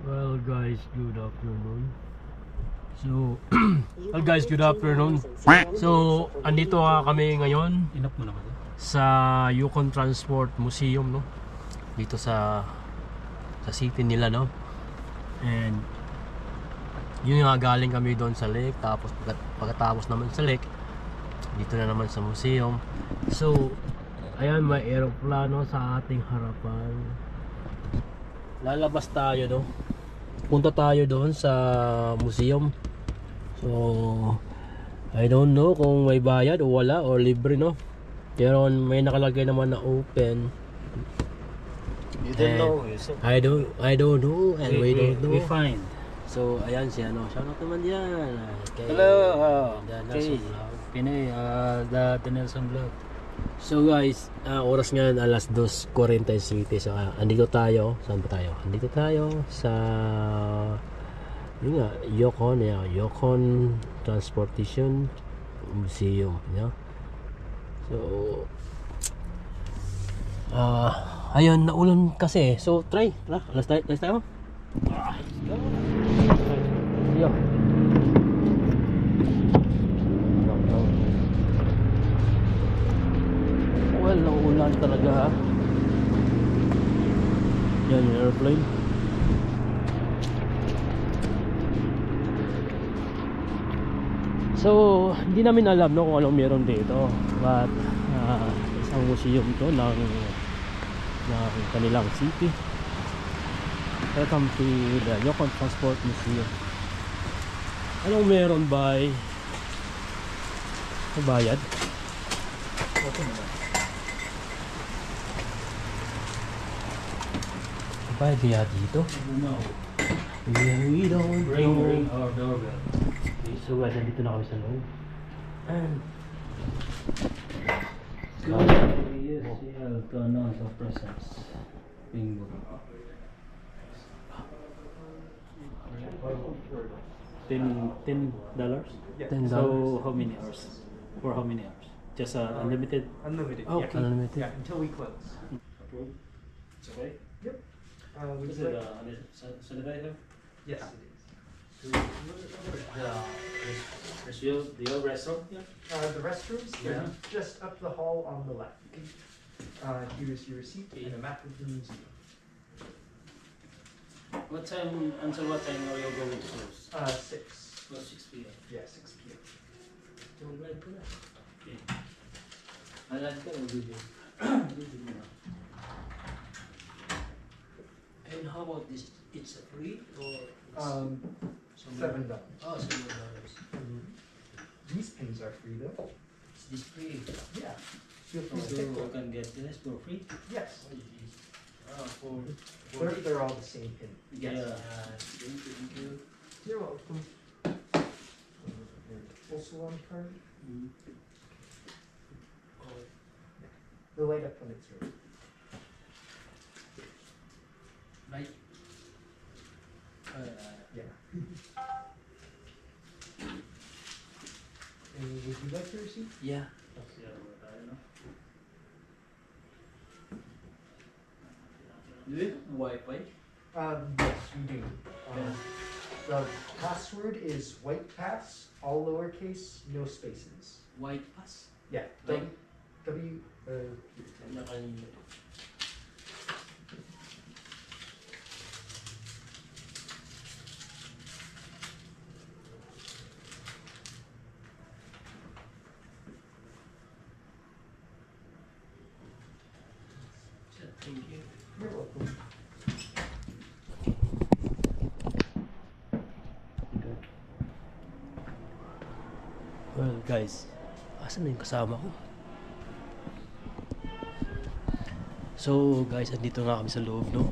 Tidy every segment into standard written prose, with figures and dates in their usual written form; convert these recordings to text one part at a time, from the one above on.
Well guys, good afternoon. So, well guys, good afternoon. So, andito kami ngayon Inap mo na kasi sa Yukon Transport Museum, no? Dito sa city nila, no? And yun nga, galing kami doon sa lake. Tapos pagkatapos naman sa lake, dito na naman sa museum. So, ayan, may aeroplano sa ating harapan. Lalabas tayo, no? Punta tayo doon sa museum. So, I don't know kung may bayad o wala or libre, no? Pero may nakalagay naman na open. you don't know, you said. I don't know and we don't know. We find. So, ayan si ano, shoutout naman yan. Okay. Hello, The okay. Nelson Vlog. Pinoy, the Nelson Vlog. So guys, oras ngayon alas 2:47. So andito tayo, saan ba tayo? Andito tayo sa yun nga, Yukon Transportation Museum, yeah? So ayun, naulan kasi. So try, let's tayo. Yo. Well, nauulan talaga, ha. Yan yung airplane. So, hindi namin alam, no, kung anong meron dito. But isang museum to ng kanilang city. Welcome to the Yukon Transport Museum. Anong meron ba? Bayad? Okay naman. Bayad kaya dito? No. We don't Ring know. our doorbell. So guys, nandito na kami sa loob. And Yes, you have to announce our presence. Bingo. $10. $10. So how many hours? For how many hours? Just unlimited. Unlimited. Oh, yeah. unlimited. Yeah, until we close. Approved. It's okay. We Is do it it. sanitizer? Yes, it is. The old restaurant? Yeah. The restrooms, Yeah. they're just up the hall on the left. Here's your receipt and a map of the museum. What time, until what time are you going to close? 6. Well, 6 p.m. Yeah, 6 p.m. Don't like ko na. Okay. Alam ka, video. Video mo na. And how about this? It's free or $7. Oh, $7. These pins are free though. Is this free? Yeah. Feel free to So pick I one. can get this for free? Yes. They're all the same pin. Yes. Thank you. You're welcome. Full salon card. The light up when it's ready. Right. Yeah. And would you like the receipt? Yeah. Do you have Wi-Fi? Yes, we do. The password is white pass, all lowercase, no spaces. White pass? Yeah. Like- W. Ano kanina? Thank you. You're welcome. Well guys, asan na yung kasama ko? So guys, andito nga kami sa loob, no?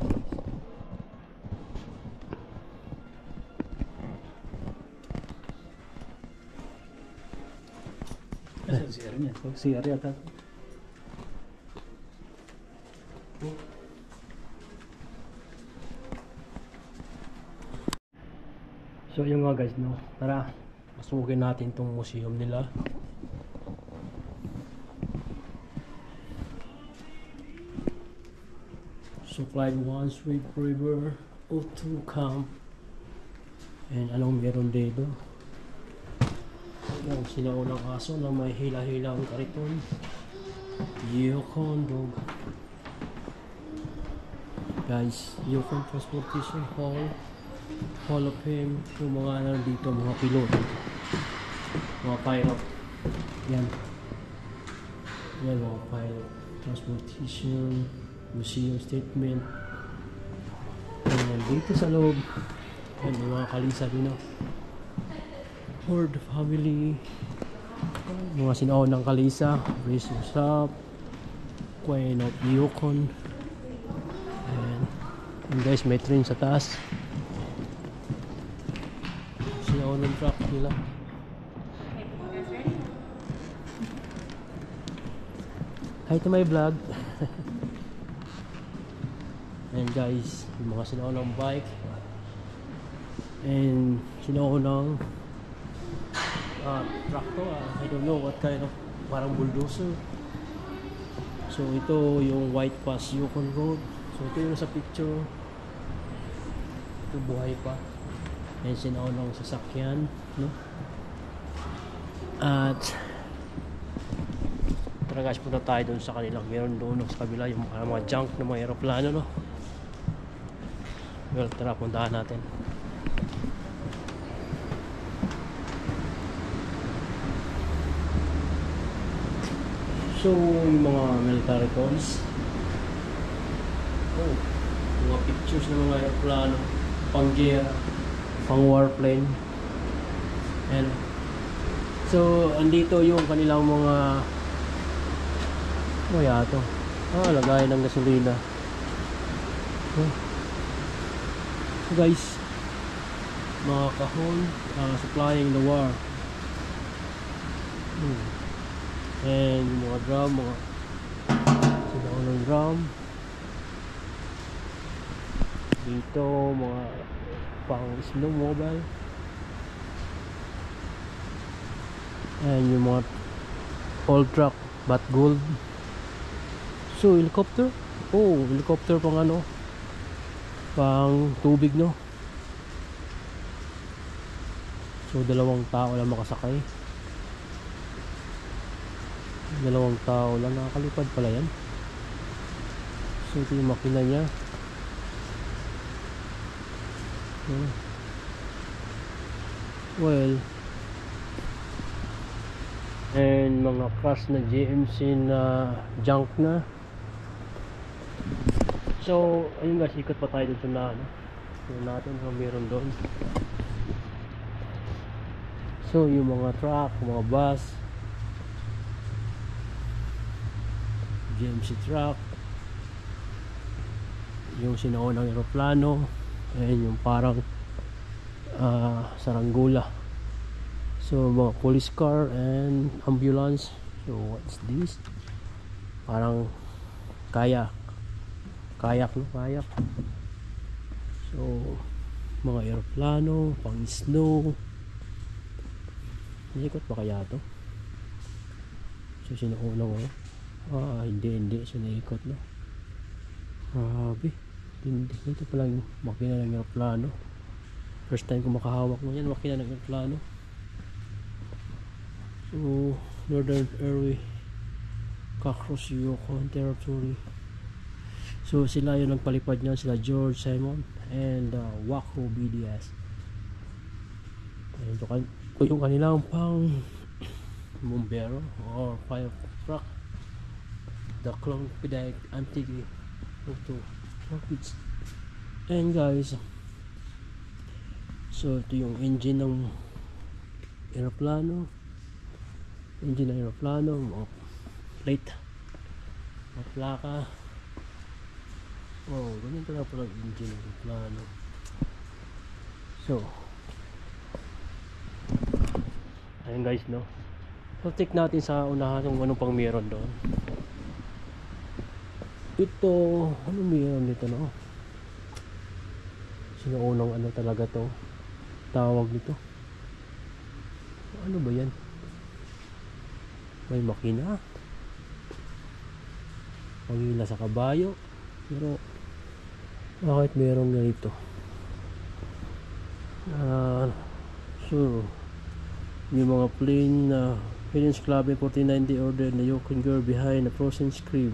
CR niya. CR yata. So yun nga guys, no? Tara, masukin natin tong museum nila. Supply one Sweet River O2 camp. And anong meron dito? Yung sinaunang aso na may hila-hilang kariton. Yukon dog. Guys, Yukon Transportation Hall of Fame. Yung mga nandito, mga piloto, mga pilot. Yan. Yan mga pilot. Transportation Museum Statement. And dito sa loob, yan yung mga kalisa din. Horde family, mga sinaunang kalisa, Brace Yourself, Queen of Yukon. And guys, may train sa taas. Sinaunang truck nila. Hi to my vlog. And guys, yung mga sinaunang bike and sinaunang tractor. I don't know what kind of, parang bulldozer. So ito yung White Pass Yukon Road. So ito yung sa picture. Ito buhay pa. And sinaunang sasakyan, no? At tara guys, punta tayo doon sa kanilang, meron doon sa kabila yung mga junk ng mga aeroplano, no? Well, tara, puntahan natin. So, yung mga military toys. Oh, mga pictures ng mga aeroplano, pang-gera, pang-warplane. And so, andito yung kanilang mga to. Lagayan ng gasolina. So guys, mga kahon, supplying the war. And yung mga drum, mga sinaunang drum. Dito, mga pang snowmobile. And yung mga old truck, but gold. So, helicopter. Oh, helicopter pang ano, pang tubig, no? So, dalawang tao lang makasakay. Dalawang tao lang, nakakalipad pala yan. So ito yung makina niya. Well, and mga crash na GMC na junk na. So ayun guys, ikot pa tayo dun sa na, no? Tignan natin kung meron doon. So yung mga truck, mga bus, GMC truck, yung sinaunang aeroplano, and yung parang saranggola. So mga police car and ambulance. So what's this? Parang kayak, no? Kayak. So mga aeroplano, pang snow. Naikot ba kaya to? So sinaunang hindi siya naikot, no? Grabe, hindi. Ito pala yung makina ng aeroplano. First time ko makahawak mo yan, makina ng aeroplano. So Northern Airway, Kakros Yukon Territory. So sila yung nagpalipad niya, sila George Simon and Wako BDS. And ito yung kanilang pang bombero or fire truck, the clone pedal antique auto rockets. And guys, so ito yung engine ng aeroplano, mga plate, mga plaka. Oh, ganito na pala ang engine ng aeroplano. So ayun guys, no? So check natin sa unahan kung anong pang meron doon. Ito, ano meron dito, no? Sinaunang ano talaga to, tawag nito. Ano ba yan? May makina, pangila sa kabayo. Pero bakit meron ganito? Sure. Yung mga plain Philippines Club in 1490 ordered na Yukon girl behind a frozen scream.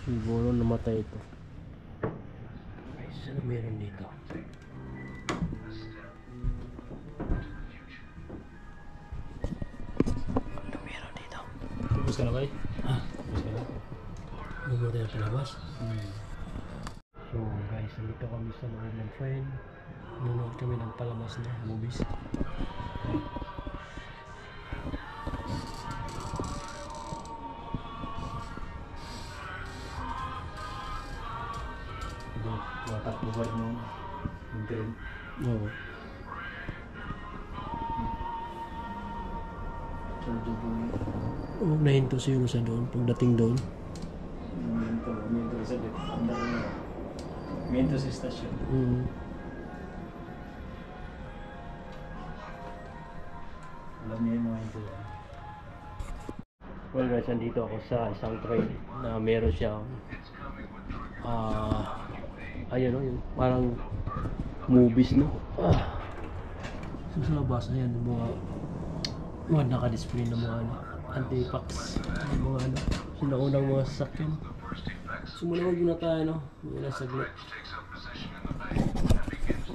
Siguro namatay ito. Guys, ano meron dito? Ano meron dito? Tapos ka na ba? Tapos ka na? Ano tayo palabas? So guys, nandito kami sa loob ng friend. Nanonood kami ng palabas na movies. Matakbuhan yung train. Oo. Oh, nahinto siguro sa doon. Pagdating doon. Minto sa dito. Minto sa stasyon. Alam niyo yung mga ito. Well guys, nandito ako sa isang train na meron siyang ayun o, yung parang movies, no? So sa labas, ayan, yung mga naka-display ng mga anti-pax, yung mga sinaunang mga sasakyan. So muna na tayo, no? Muna saglit.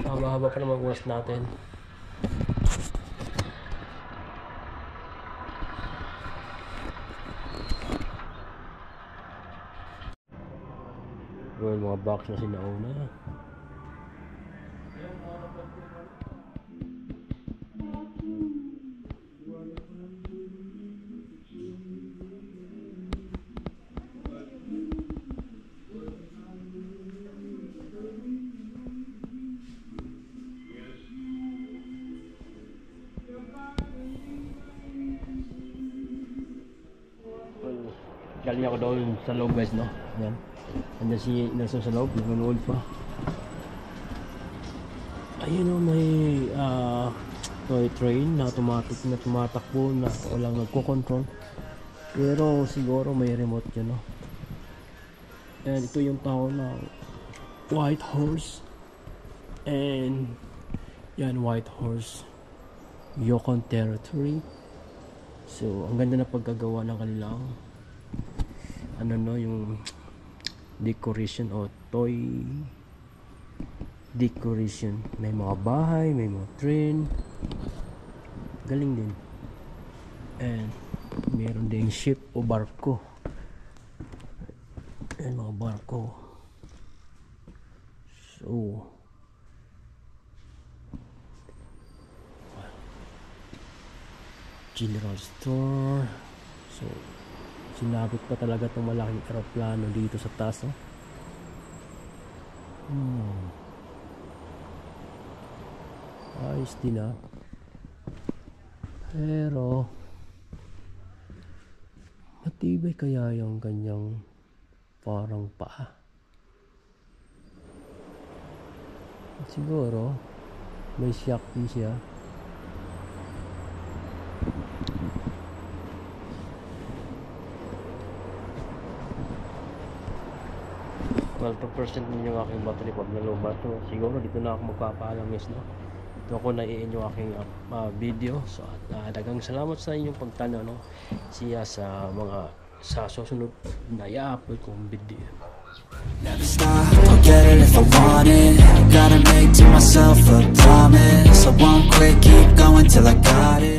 Haba-haba pa naman oras natin. Well, mga box na sinauna. Galing ako doon sa loob guys, no? Yan. Andiyan si Nelson sa loob, nanonood pa. Ayun o, may toy train na automatic na tumatakbo na walang nagko-control. Pero siguro may remote yun, no? And ito yung tao na White Horse. And yan, White Horse Yukon Territory. So, ang ganda na pagkagawa ng kanilang ano no, yung decoration o toy decoration. May mga bahay, may mga train. Galing din. And meron ding ship o barko. And mga barko. So general store. So sinabit pa talaga itong malaking aeroplano dito sa taas, no? Ayos din, ah. Pero matibay kaya yung kanyang parang paa? Siguro may shock din siya. Well, 2% din yung aking battery pag nalobat to. Siguro dito na ako magpapaalam, guys, no? Ito ako na-i-end yung aking video. So dagang salamat sa inyong pagtanaw, no? Siya sa mga sa susunod na i-upload kong video. Never stop, I'll get it if I want it. Gotta make to myself a promise. I won't quit, keep going till I got it.